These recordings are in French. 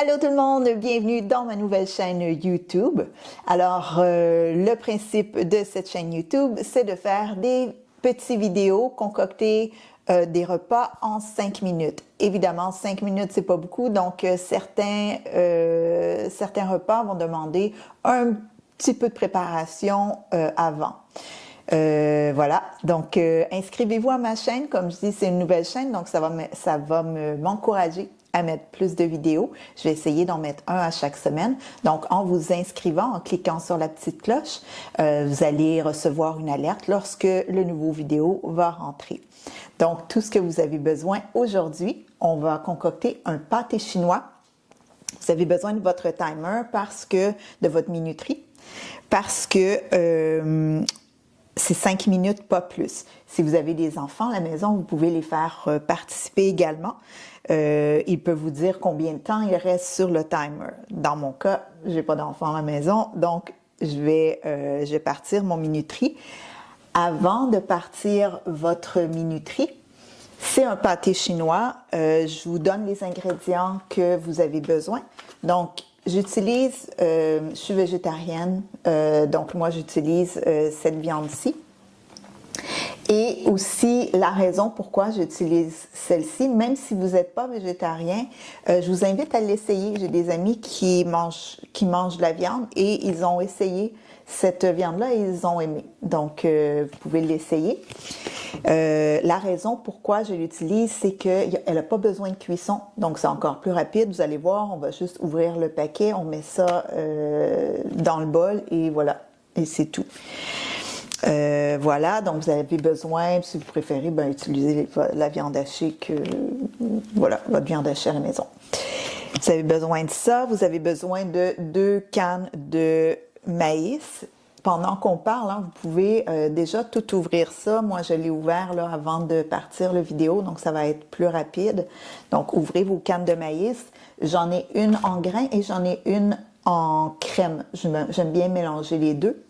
Allô tout le monde, bienvenue dans ma nouvelle chaîne YouTube. Alors, le principe de cette chaîne YouTube, c'est de faire des petites vidéos concocter des repas en 5 minutes. Évidemment, 5 minutes, c'est pas beaucoup, donc certains repas vont demander un petit peu de préparation avant. Voilà, donc inscrivez-vous à ma chaîne. Comme je dis, c'est une nouvelle chaîne, donc ça va m'encourager à mettre plus de vidéos. Je vais essayer d'en mettre un à chaque semaine. Donc, en vous inscrivant, en cliquant sur la petite cloche, vous allez recevoir une alerte lorsque le nouveau vidéo va rentrer. Donc, tout ce que vous avez besoin aujourd'hui, on va concocter un pâté chinois. Vous avez besoin de votre timer de votre minuterie, parce que c'est 5 minutes, pas plus. Si vous avez des enfants à la maison, vous pouvez les faire participer également. Il peut vous dire combien de temps il reste sur le timer. Dans mon cas, j'ai pas d'enfants à la maison, donc je vais partir mon minuterie. Avant de partir votre minuterie, c'est un pâté chinois. Je vous donne les ingrédients que vous avez besoin. Donc, j'utilise, je suis végétarienne, donc moi j'utilise cette viande-ci. Et aussi, la raison pourquoi j'utilise celle-ci, même si vous n'êtes pas végétarien, je vous invite à l'essayer. J'ai des amis qui mangent de la viande et ils ont essayé cette viande-là et ils ont aimé. Donc, vous pouvez l'essayer. La raison pourquoi je l'utilise, c'est qu'elle n'a pas besoin de cuisson, donc c'est encore plus rapide. Vous allez voir, on va juste ouvrir le paquet, on met ça dans le bol et voilà, et c'est tout. Voilà, donc vous avez besoin, si vous préférez, utiliser la viande hachée voilà, votre viande hachée à la maison. Vous avez besoin de ça, vous avez besoin de 2 cannes de maïs. Pendant qu'on parle, hein, vous pouvez déjà tout ouvrir ça. Moi, je l'ai ouvert là, avant de partir la vidéo, donc ça va être plus rapide. Donc, ouvrez vos cannes de maïs. J'en ai une en grains et j'en ai une en crème. J'aime bien mélanger les deux.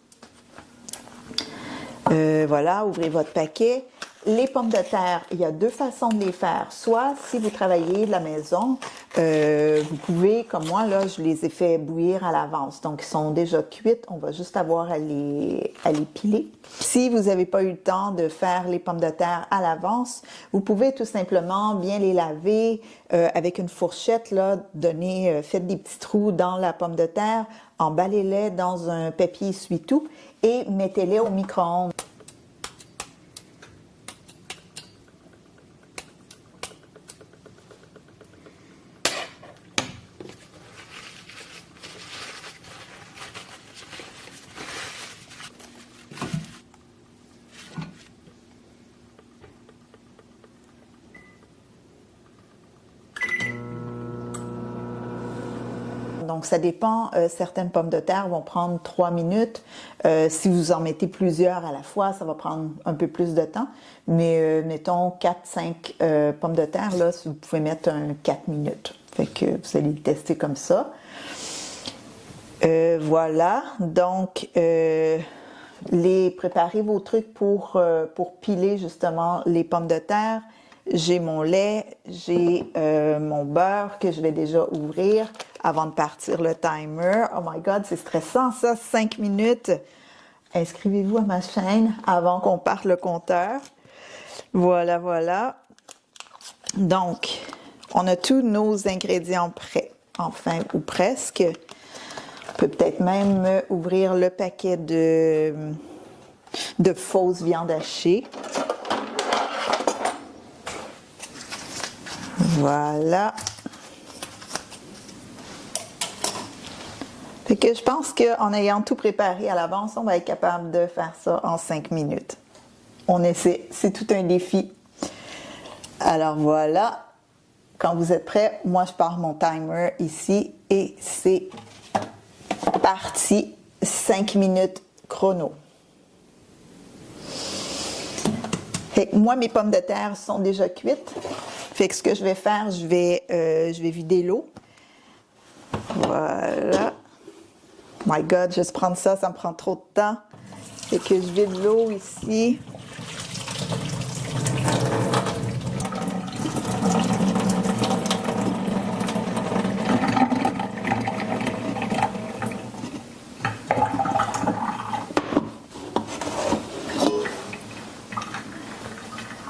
Voilà, ouvrez votre paquet. Les pommes de terre, il y a 2 façons de les faire. Soit, si vous travaillez de la maison, vous pouvez, comme moi, là, je les ai fait bouillir à l'avance. Donc, ils sont déjà cuites. On va juste avoir à les piler. Si vous n'avez pas eu le temps de faire les pommes de terre à l'avance, vous pouvez tout simplement bien les laver avec une fourchette, là, faites des petits trous dans la pomme de terre, emballez-les dans un papier essuie-tout et mettez-les au micro-ondes. Donc, ça dépend. Certaines pommes de terre vont prendre 3 minutes. Si vous en mettez plusieurs à la fois, ça va prendre un peu plus de temps. Mais mettons 4-5 pommes de terre, là, vous pouvez mettre 4 minutes. Fait que vous allez le tester comme ça. Voilà. Donc, préparez vos trucs pour piler justement les pommes de terre. J'ai mon lait, j'ai mon beurre que je vais déjà ouvrir avant de partir le timer. Oh my God, c'est stressant ça, 5 minutes. Inscrivez-vous à ma chaîne avant qu'on parte le compteur. Voilà, voilà. Donc, on a tous nos ingrédients prêts, enfin, ou presque. On peut peut-être même ouvrir le paquet de fausse viande hachée. Voilà. Fait que je pense qu'en ayant tout préparé à l'avance, on va être capable de faire ça en 5 minutes. On essaie, c'est tout un défi. Alors voilà, quand vous êtes prêts, moi je pars mon timer ici et c'est parti, 5 minutes chrono. Fait que moi, mes pommes de terre sont déjà cuites. Fait que ce que je vais faire, je vais vider l'eau. Voilà. My God, juste prendre ça, ça me prend trop de temps. Fait que je vide l'eau ici.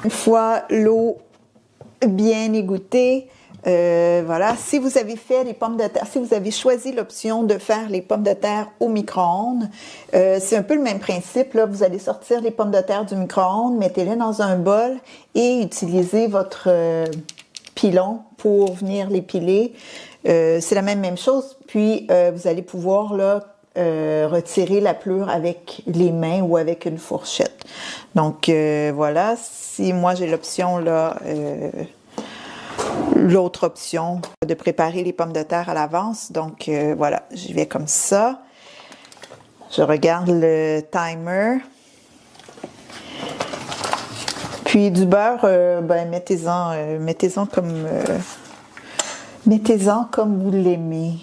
Une fois l'eau bien égouttée, voilà, si vous avez fait les pommes de terre, si vous avez choisi l'option de faire les pommes de terre au micro-ondes, c'est un peu le même principe, là. Vous allez sortir les pommes de terre du micro-ondes, mettez-les dans un bol et utilisez votre pilon pour venir les piler. C'est la même chose, puis vous allez pouvoir là, retirer la pelure avec les mains ou avec une fourchette. Donc voilà, si moi j'ai l'option là, l'autre option de préparer les pommes de terre à l'avance. Donc voilà, j'y vais comme ça. Je regarde le timer. Puis du beurre, ben mettez-en comme vous l'aimez.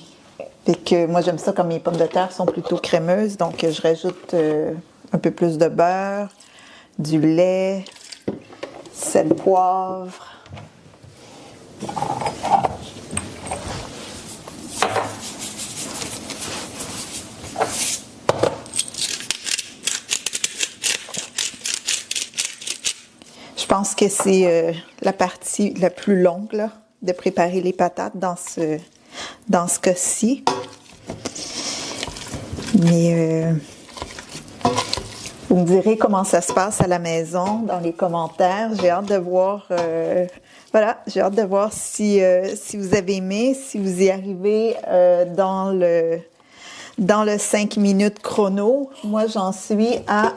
Fait que moi j'aime ça quand mes pommes de terre sont plutôt crémeuses, donc je rajoute un peu plus de beurre, du lait, sel, poivre. Je pense que c'est la partie la plus longue là, de préparer les patates dans ce cas-ci. Mais vous me direz comment ça se passe à la maison dans les commentaires. J'ai hâte de voir. Voilà, j'ai hâte de voir si vous avez aimé, si vous y arrivez dans le 5 minutes chrono. Moi, j'en suis à...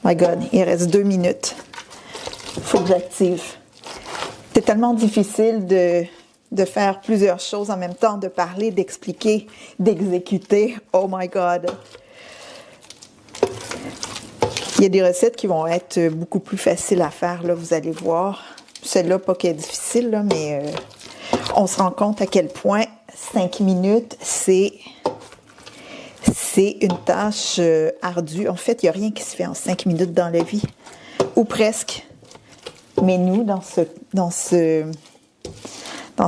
My God, il reste 2 minutes. Il faut que j'active. C'est tellement difficile de faire plusieurs choses en même temps, de parler, d'expliquer, d'exécuter. Oh my God! Il y a des recettes qui vont être beaucoup plus faciles à faire, là, vous allez voir. Celle-là, pas qu'elle est difficile, là, mais on se rend compte à quel point 5 minutes, c'est une tâche ardue. En fait, il n'y a rien qui se fait en 5 minutes dans la vie, ou presque. Mais nous, dans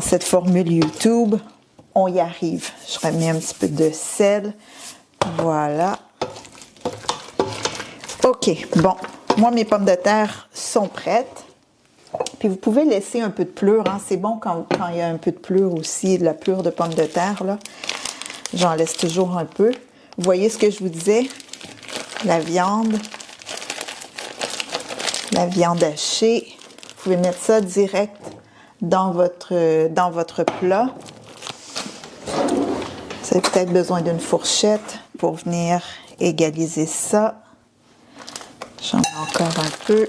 cette formule YouTube, on y arrive. Je remets un petit peu de sel. Voilà. OK, bon. Moi, mes pommes de terre sont prêtes. Puis vous pouvez laisser un peu de pelure. Hein. C'est bon quand il y a un peu de pelure aussi, de la pelure de pommes de terre. Là. J'en laisse toujours un peu. Vous voyez ce que je vous disais? La viande hachée. Vous pouvez mettre ça direct dans votre plat. Vous avez peut-être besoin d'une fourchette pour venir égaliser ça. J'en ai encore un peu.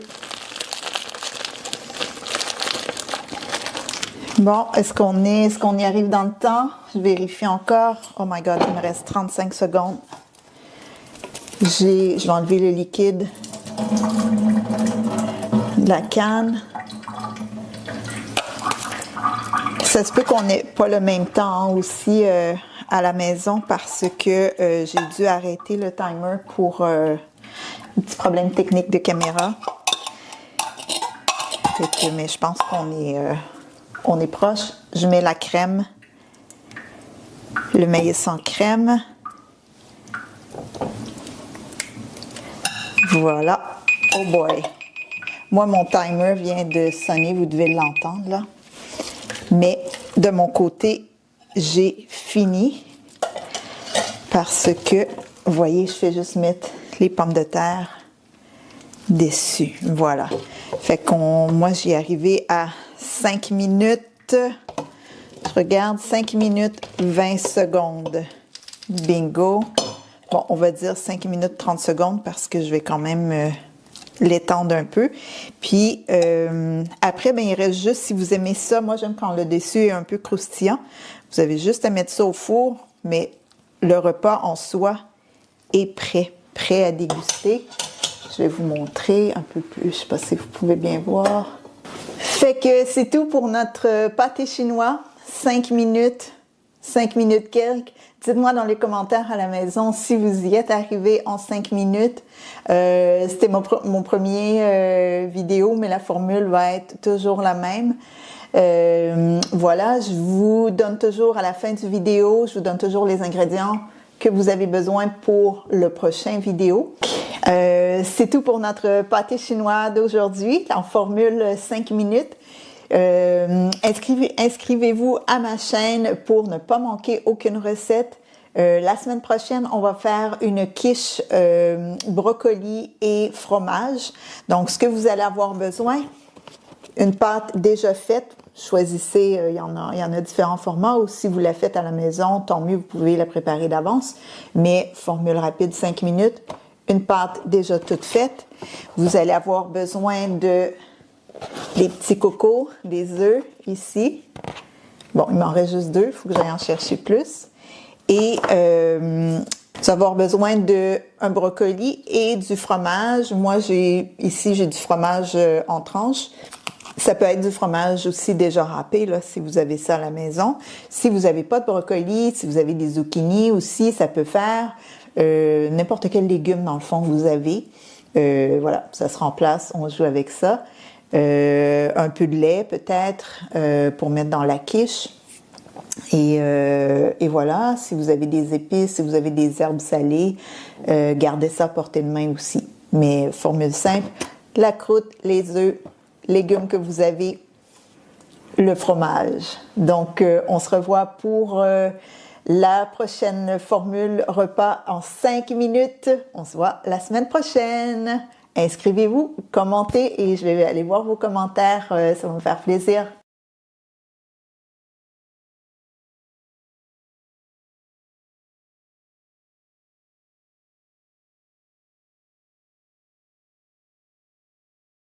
Bon, est-ce qu'on y arrive dans le temps? Je vérifie encore. Oh my God, il me reste 35 secondes. Je vais enlever le liquide de la canne. Ça se peut qu'on n'ait pas le même temps aussi à la maison parce que j'ai dû arrêter le timer pour un petit problème technique de caméra. Mais je pense qu'on est proche. Je mets la crème, le maïs sans crème. Voilà. Oh boy! Moi, mon timer vient de sonner, vous devez l'entendre là. Mais de mon côté, j'ai fini parce que, vous voyez, je fais juste mettre les pommes de terre dessus. Voilà. Fait moi, j'y arrivé à 5 minutes. Je regarde 5 minutes 20 secondes. Bingo. Bon, on va dire 5 minutes 30 secondes parce que je vais quand même l'étendre un peu. Puis après, ben, il reste juste, si vous aimez ça, moi j'aime quand le dessus est un peu croustillant. Vous avez juste à mettre ça au four, mais le repas en soi est prêt à déguster. Je vais vous montrer un peu plus, je ne sais pas si vous pouvez bien voir. Fait que c'est tout pour notre pâté chinois. 5 minutes quelques. Dites-moi dans les commentaires à la maison si vous y êtes arrivé en 5 minutes. C'était mon premier vidéo, mais la formule va être toujours la même. Voilà, je vous donne toujours à la fin du vidéo, je vous donne toujours les ingrédients que vous avez besoin pour le prochain vidéo. C'est tout pour notre pâté chinois d'aujourd'hui, en formule 5 minutes. Inscrivez-vous à ma chaîne pour ne pas manquer aucune recette. La semaine prochaine, on va faire une quiche brocoli et fromage. Donc, ce que vous allez avoir besoin, une pâte déjà faite. Choisissez, il y en a différents formats, ou si vous la faites à la maison, tant mieux, vous pouvez la préparer d'avance. Mais formule rapide, 5 minutes, une pâte déjà toute faite. Vous allez avoir besoin de des petits cocos, des œufs ici. Bon, il m'en reste juste 2, il faut que j'aille en chercher plus. Et tu vas avoir besoin d'un brocoli et du fromage. Moi, j'ai du fromage en tranches. Ça peut être du fromage aussi déjà râpé, là, si vous avez ça à la maison. Si vous n'avez pas de brocoli, si vous avez des zucchini aussi, ça peut faire n'importe quel légume, dans le fond, que vous avez. Voilà, ça se remplace, on joue avec ça. Un peu de lait, peut-être, pour mettre dans la quiche. Et voilà, si vous avez des épices, si vous avez des herbes salées, gardez ça à portée de main aussi. Mais formule simple, la croûte, les œufs, légumes que vous avez, le fromage. Donc, on se revoit pour la prochaine formule repas en 5 minutes. On se voit la semaine prochaine. Inscrivez-vous, commentez et je vais aller voir vos commentaires. Ça va me faire plaisir.